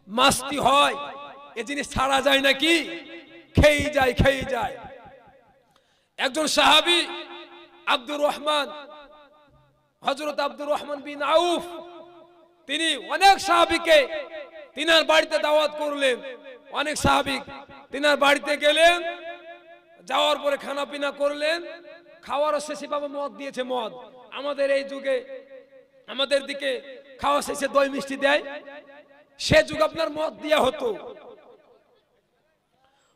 মাস্তি হয়, এই জিনিস ছাড়া যায় নাকি? খেয়ে যায়। একজন সাহাবী আব্দুর রহমান, হযরত আব্দুর রহমান বিন আউফ, তিনি অনেক সাহাবীকে তিনার বাড়িতে দাওয়াত করলেন। অনেক সাহাবী তিনার বাড়িতে গেলেন, যাওয়ার পরে খানা পিনা করলেন। খাওয়ার শেষে বাবা মদ দিয়েছে। মদ আমাদের এই যুগে, আমাদের দিকে খাওয়া শেষে দই মিষ্টি দেয়, সে যুগ আপনার মদ দেয়া হতো।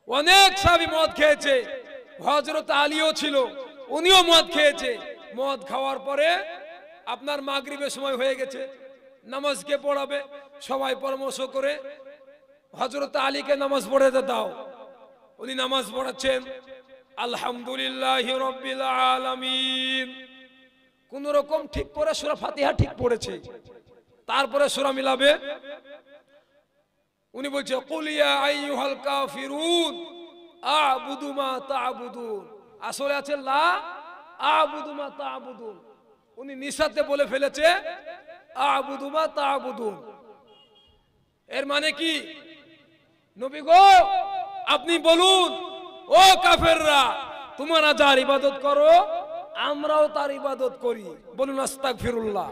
অনেক সাহাবী মদ খেয়েছে, হযরত আলীও ছিল, উনিও মদ খেয়েছে। মদ খাওয়ার পরে আপনার মাগরিবের সময় হয়ে গেছে, নামাজ কে পড়াবে? সবাই পরামর্শ করে হযরত আলীকে নামাজ পড়াতে দাও। উনি নামাজ পড়াচ্ছেন, আলহামদুলিল্লাহি রাব্বিল আলামিন, কোন রকম ঠিক করে সূরা ফাতিহা ঠিক পড়েছে, তারপরে সূরা মিলাবে। উনি বলছে কুল ইয়া আইয়ুহাল কাফিরুন আ'বুদু মা তা'বুদুন, আসলে আছে লা আ'বুদু মা তা'বুদুন। উনি নিসাতে বলে ফেলেছে আ'বুদু মা তা'বুদুন। এর মানে কি? নবী গো আপনি বলুন, ও কাফেররা, তোমরা যার ইবাদত করো আমরাও তার ইবাদত করি, বলুন আস্তাগফিরুল্লাহ।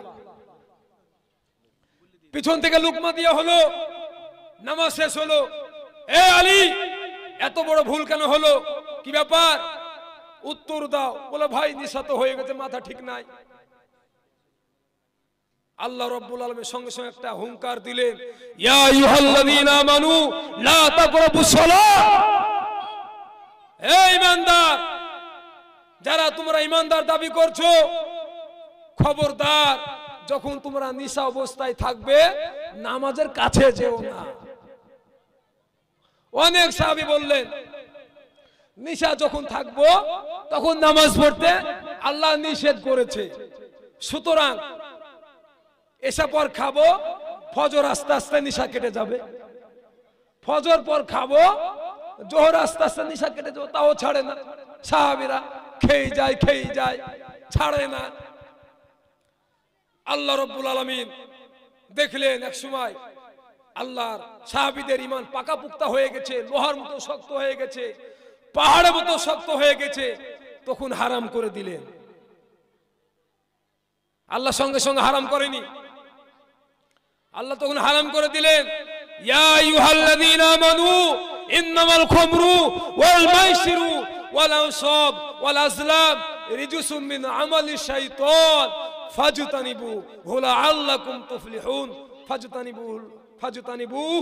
পিছন থেকে লুকমা দিয়া হলো, নামাজ শেষ হলো। এ আলী, এত বড় ভুল কেন হলো? কি ব্যাপার? উত্তর দাও। বলে ভাই নিশাত হয়ে গেছে, মাথা ঠিক নাই। আল্লাহ রাব্বুল আলামিন সঙ্গে সঙ্গে একটা হুঙ্কার দিলেন, ইয়া আইয়ুহাল্লাযীনা আমানু লা তাকরাবুস সালাহ। হে ঈমানদার, যারা তোমরা ঈমানদার দাবি করছো, খবরদার, যখন তোমরা নিশা অবস্থায় থাকবে নামাজের কাছে যেও না। অনেক সাহাবী বললেন নিশা যখন থাকবো তখন নামাজ পড়তে আল্লাহ নিষেধ করেছে, সুতরাং এসা পর খাবো, ফজর আস্তে আস্তে নিশা কেটে যাবে। ফজর পর খাবো, জোহর আস্তে আস্তে নিশা কেটে যাবে, তাও ছাড়ে না। সাহাবীরা খেয়ে যায়, ছাড়ে না। আল্লাহ রাব্বুল আলামিন দেখলেন এক সময় আল্লাহর সাহাবীদের ঈমান পাকাপোক্তা হয়ে গেছে, লোহার মতো শক্ত হয়ে গেছে, পাহাড়ের মতো শক্ত হয়ে গেছে, তখন হারাম করে দিলেন। আল্লাহ সঙ্গে সঙ্গে হারাম করেনি, আল্লাহ তখন হারাম করে দিলেন, ইয়া আইয়ুহাল্লাযীনা আমানু ইন্নামাল খামরু ওয়াল মাইসিরু ওয়াল আনসাব ওয়াল আজলাম রিজসুম মিন আমালিশ শাইতান ফাজতানিবুহু লাআল্লাকুম তুফলিহুন। ফাজতানিবুহু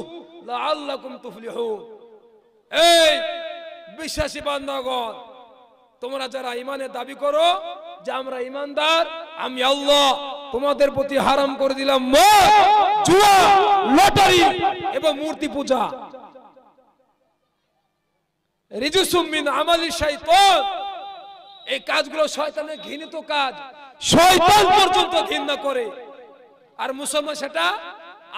লাআল্লাকুম তুফলিহুন। এই বিশ্বাসী বান্দাগণ, তোমরা যারা ঈমানের দাবি করো যে আমরা ঈমানদার, আমি আল্লাহ তোমাদের প্রতি হারাম করে দিলাম মদ, জুয়া, লটারি এবং মূর্তি পূজা। রিজসুম মিন আমালিশ শাইতান, এই কাজগুলো শয়তানের ঘৃণিত কাজ, শয়তান পর্যন্ত ঘৃণা করে, আর মুসলমান সেটা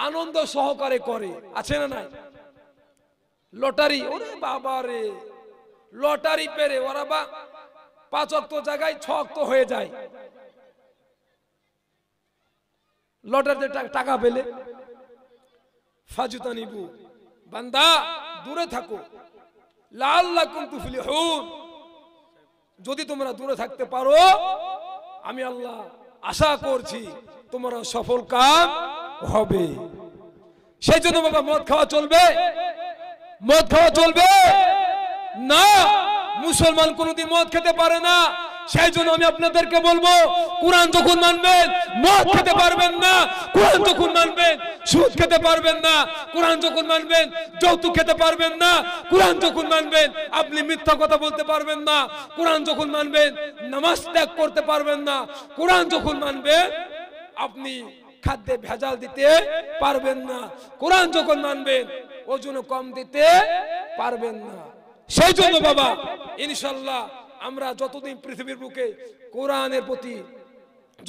আনন্দ সহকারে করে। আছে না নাই? লটারি, ওরে বাবা রে, লটারি পেরে ওরা বা 5 ওয়াক্ত জায়গায় 6 ওয়াক্ত হয়ে যায় লটারিতে টাকা পেলে। ফাজতানিবু, বান্দা দূরে থাকো, লাআল্লাকুম তুফলিহুন, যদি তোমরা দূরে থাকতে পারো আমি আল্লাহ আশা করছি তোমরা সফল কাম হবে। সেই জন্য বাবা মদ খাওয়া চলবে? মদ খাওয়া চলবে না। মুসলমান কোনদিন মদ খেতে পারে না। সেই জন্য আমি আপনাদেরকে বলবো, কোরআন যখন মানবেন মদ খেতে পারবেন না, কোরআন যখন মানবেন সুদ খেতে পারবেন না, কোরআন যখন মানবেন যৌতুক খেতে পারবেন না, কোরআন যখন মানবেন আপনি মিথ্যা কথা বলতে পারবেন না, কোরআন যখন মানবেন নামাজ ত্যাগ করতে পারবেন না, কোরআন যখন মানবেন আপনি খাদ্যে ভেজাল দিতে পারবেন না, কোরআন যখন মানবেন ওজন কম দিতে পারবেন না। সেই জন্য বাবা ইনশাআল্লাহ আমরা যতদিন পৃথিবীর বুকে কোরআনের প্রতি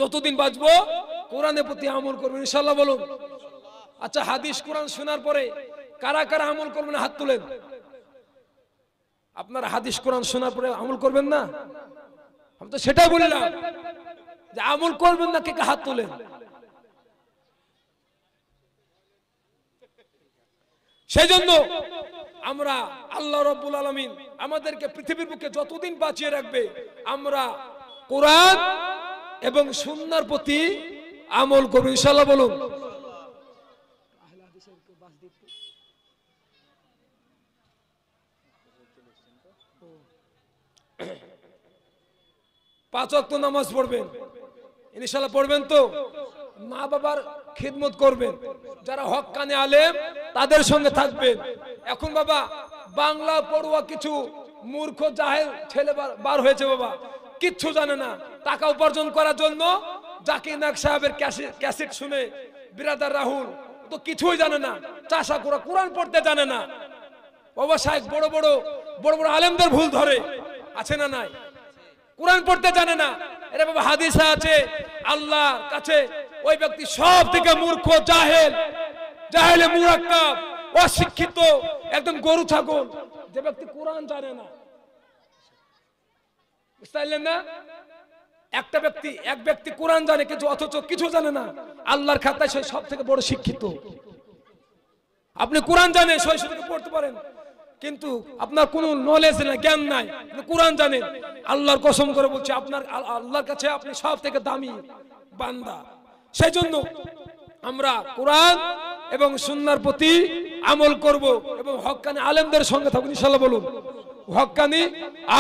যতদিন বাঁচবো কোরআনের প্রতি আমল করব ইনশাআল্লাহ, বলুন। আচ্ছা, হাদিস কোরআন শোনার পরে কারা কারা আমল করবেন হাত তুলেন। আপনারা হাদিস কোরআন শোনার পরে আমল করবেন না? আমি তো সেটাই বললাম যে আমল করবেন না, কে কে হাত তুলেন। সেই জন্য আমরা আল্লাহ রাব্বুল আলামিন আমাদেরকে পৃথিবীর বুকে যতদিন বাঁচিয়ে রাখবে আমরা কোরআন এবং সুন্নাহর প্রতি আমল করব ইনশাআল্লাহ। বলুন পাঁচ ওয়াক্ত নামাজ পড়বেন ইনশাআল্লাহ, পড়বেন তো? মা বাবার খিদমত করবেন, যারা হক্কানি আলেম তাদের সঙ্গে থাকবেন। এখন বাবা বাংলা পড়ুয়া কিছু মূর্খ জাহেল ছেলে বার হয়েছে বাবা, কিচ্ছু জানে না। টাকা উপার্জন করার জন্য জাকির নায়েক সাহেবের ক্যাসেট শুনে, বিরাদার রাহুল তো কিছুই জানে না, চাষা করা কোরআন পড়তে জানে না। বাবা সাহেব বড় বড় বড় বড় আলেমদের ভুল ধরে, আছে না নাই? কোরআন পড়তে জানে না। এরা বাবা হাদিসে আছে আল্লাহর কাছে ওই ব্যক্তি সব থেকে মূর্খ, জাহেল, জাহেলে মুরাক্কাব, অশিক্ষিত, একদম গরু ছাগল, যে ব্যক্তি কোরআন জানে না। বুঝতে পারলেন না? এক ব্যক্তি কোরআন জানে কিন্তু অথচ কিছু জানে না, আল্লাহর খাতায় সে সব থেকে বড় শিক্ষিত। আপনি কোরআন জানেন, শৈশব থেকে পড়তে পারেন, কিন্তু আপনার কোনো নলেজ নাই, জ্ঞান নাই, কোরআন জানেন, আল্লাহর কসম করে বলছি আপনার আল্লাহর কাছে আপনি সব থেকে দামি বান্দা। সেই জন্য আমরা কোরআন এবং সুন্নাহর প্রতি আমল করব এবং হক্কানি আলেমদের সঙ্গে থাকবো ইনশাআল্লাহ। বলুন হক্কানি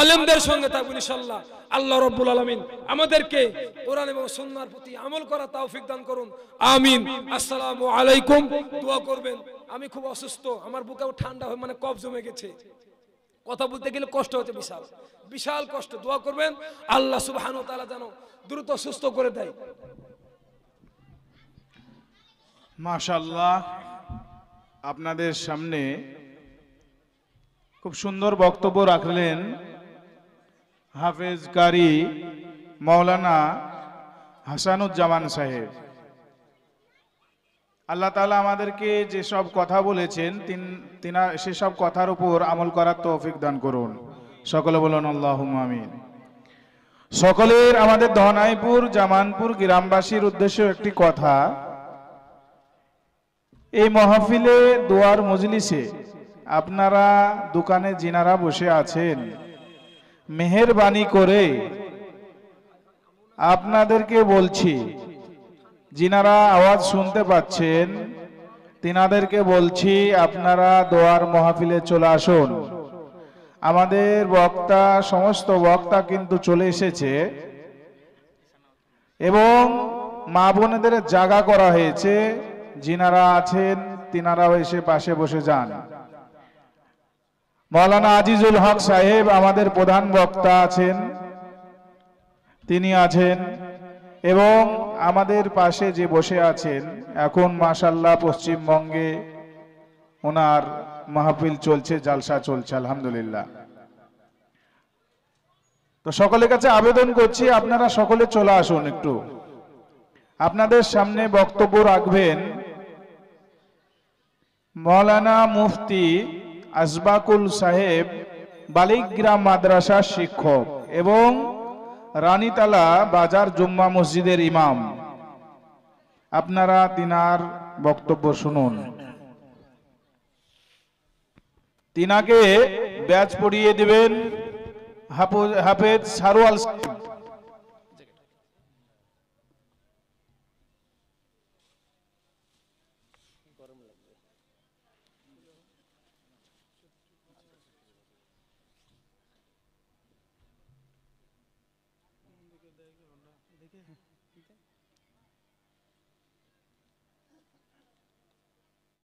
আলেমদের সঙ্গে থাকবো ইনশাআল্লাহ। আল্লাহ রাব্বুল আলামিন আমাদেরকে কোরআন এবং সুন্নাহর প্রতি আমল করার তৌফিক দান করুন, আমিন। আসসালামু আলাইকুম। দোয়া করবেন। আমি খুব অসুস্থ, আমার বুকে ঠান্ডা হয়ে মানে কফ জমে গেছে, কথা বলতে গেলে কষ্ট হচ্ছে, বিশাল বিশাল কষ্ট। দোয়া করবেন আল্লাহ সুবহানাহু ওয়া তাআলা যেন দ্রুত সুস্থ করে দেয়। মাশাআল্লাহ, আপনাদের সামনে খুব সুন্দর বক্তব্য রাখলেন হাফেজ কারি মাওলানা হাসানুজ্জামান সাহেব। আল্লাহ তাআলা আমাদেরকে যেসব কথা বলেছেন সেসব কথার উপর আমল করার তৌফিক দান করুন। সকলে বলুন আল্লাহুম্মা আমিন। সকলের আমাদের ধনাইপুর জামানপুর গ্রামবাসীর উদ্দেশ্যে একটি কথা। এই মাহফিলে দোয়ার মজলিসে আপনারা দোকানে যিনারা বসে আছেন, মেহেরবানি করে আপনাদেরকে বলছি, যিনারা আওয়াজ শুনতে পাচ্ছেন তিনাদেরকে বলছি আপনারা দোয়ার মাহফিলে চলে আসুন। আমাদের বক্তা, সমস্ত বক্তা কিন্তু চলে এসেছে এবং মা বোনেদের জায়গা করা হয়েছে, যিনারা আছেন তিনারাও এসে পাশে বসে যান। মাওলানা আজিজুল হক সাহেব আমাদের প্রধান বক্তা আছেন, তিনি আছেন এবং আমাদের পাশে যে বসে আছেন এখন মাশাআল্লাহ পশ্চিমবঙ্গে ওনার মাহফিল চলছে, জালসা চলছে, আলহামদুলিল্লাহ। তো সকলের কাছে আবেদন করছি আপনারা সকলে চলে আসুন। একটু আপনাদের সামনে বক্তব্য রাখবেন মাওলানা মুফতি আসবাকুল সাহেব, বালিগ্রাম মাদ্রাসার শিক্ষক এবং রানীতলা বাজার জুম্মা মসজিদের ইমাম। আপনারা তিনার বক্তব্য শুনুন। তিনাকে ব্যাচ পড়িয়ে দিবেন হাফেজ সারোয়াল সাহেব।